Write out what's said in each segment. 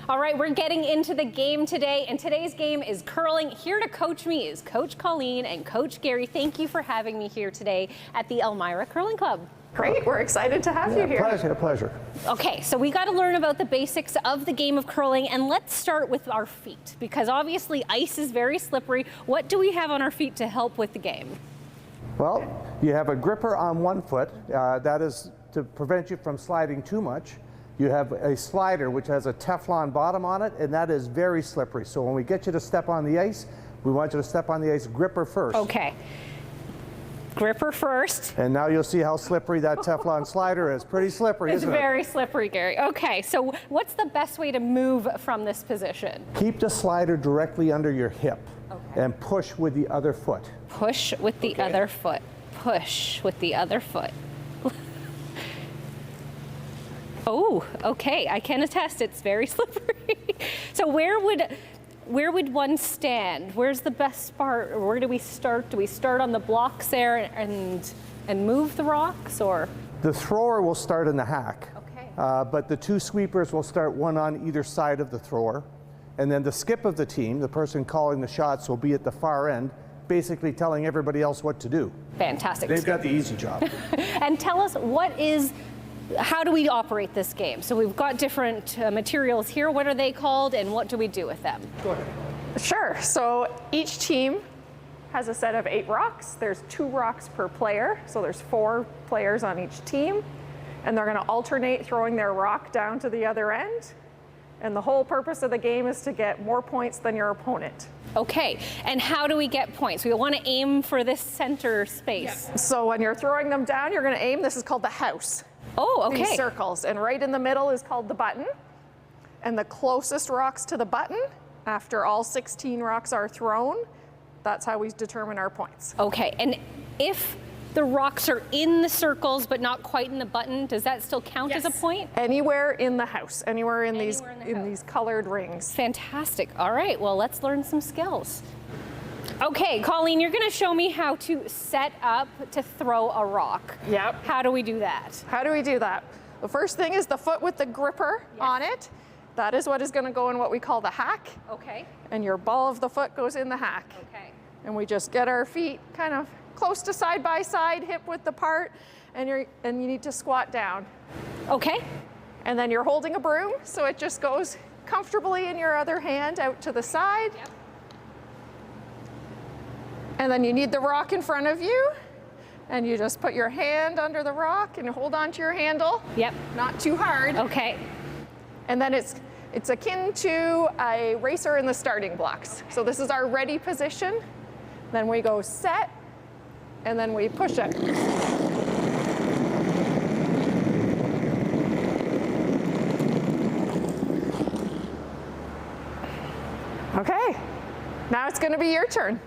All right, we're getting into the game today, and today's game is curling. Here to coach me is Coach Colleen and Coach Gary. Thank you for having me here today at the Elmira Curling Club. Great, we're excited to have you here. Pleasure. Okay, so we got to learn about the basics of the game of curling, and let's start with our feet, because obviously ice is very slippery. What do we have on our feet to help with the game? Well, you have a gripper on one foot. That is to prevent you from sliding too much. You have a slider which has a Teflon bottom on it, and that is very slippery. So when we get you to step on the ice, we want you to step on the ice gripper first. Okay. Gripper first. And now you'll see how slippery that Teflon slider is. Pretty slippery, isn't it? It's very slippery, Gary. Okay, so what's the best way to move from this position? Keep the slider directly under your hip and push with the other foot. Push with the other foot. Push with the other foot. Oh, okay, I can attest it's very slippery. So where would one stand? Where's the best spot? Or where do we start? Do we start on the blocks there and move the rocks, or? The thrower will start in the hack. Okay. But the two sweepers will start one on either side of the thrower. And then the skip of the team, the person calling the shots, will be at the far end, basically telling everybody else what to do. Fantastic. They've got the easy job. And tell us, how do we operate this game? So we've got different materials here. What are they called, and what do we do with them? Go ahead. Sure, so each team has a set of 8 rocks. There's 2 rocks per player, so there's 4 players on each team, and they're gonna alternate throwing their rock down to the other end. And the whole purpose of the game is to get more points than your opponent. Okay, and how do we get points? We want to aim for this center space. Yeah. So when you're throwing them down, you're gonna aim, this is called the house. Oh, okay. These circles, and right in the middle is called the button. And the closest rocks to the button, after all 16 rocks are thrown, that's how we determine our points. Okay, and if the rocks are in the circles but not quite in the button, does that still count as a point? Anywhere in the house, anywhere in these colored rings. Fantastic. All right, well, let's learn some skills. Okay, Colleen, you're gonna show me how to set up to throw a rock. Yep. How do we do that? How do we do that? The first thing is the foot with the gripper on it. That is what is gonna go in what we call the hack. Okay. And your ball of the foot goes in the hack. Okay. And we just get our feet kind of close to side by side, hip width apart, and you need to squat down. Okay. And then you're holding a broom, so it just goes comfortably in your other hand out to the side. Yep. And then you need the rock in front of you, and you just put your hand under the rock and hold on to your handle. Yep. Not too hard. Okay. And then it's akin to a racer in the starting blocks. So this is our ready position. Then we go set, and then we push it. Okay, now it's gonna be your turn.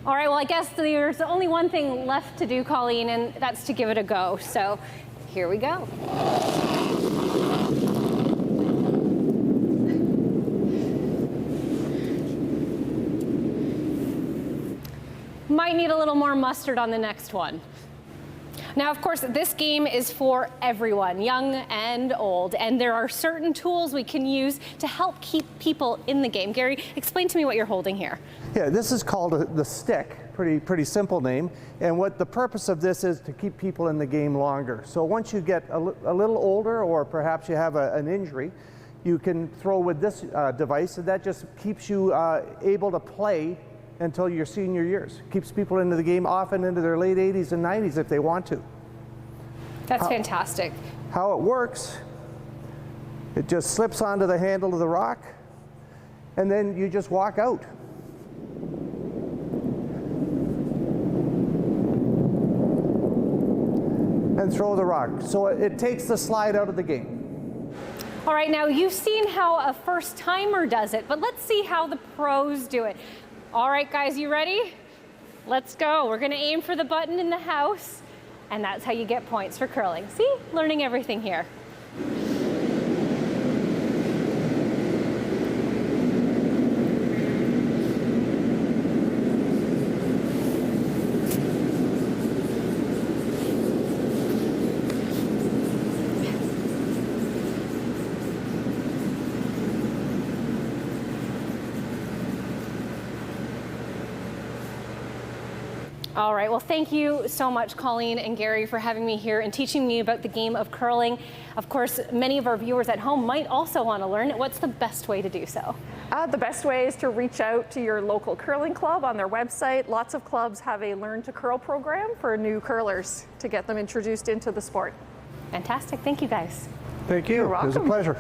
All right, well, I guess there's only one thing left to do, Colleen, and that's to give it a go. So here we go. Might need a little more mustard on the next one. Now, of course, this game is for everyone, young and old, and there are certain tools we can use to help keep people in the game. Gary, explain to me what you're holding here. Yeah, this is called the stick. Pretty simple name. And what the purpose of this is to keep people in the game longer. So once you get a little older, or perhaps you have an injury, you can throw with this device, and that just keeps you able to play until your senior years. Keeps people into the game often into their late 80s and 90s if they want to. That's fantastic. How it works, it just slips onto the handle of the rock, and then you just walk out. And throw the rock. So it takes the slide out of the game. All right, now you've seen how a first timer does it, but let's see how the pros do it. All right, guys, you ready? Let's go. We're gonna aim for the button in the house, and that's how you get points for curling. See, learning everything here. All right, well, thank you so much, Colleen and Gary, for having me here and teaching me about the game of curling. Of course, many of our viewers at home might also want to learn. What's the best way to do so? The best way is to reach out to your local curling club on their website. Lots of clubs have a Learn to Curl program for new curlers to get them introduced into the sport. Fantastic. Thank you, guys. Thank you. You're It was a welcome. pleasure.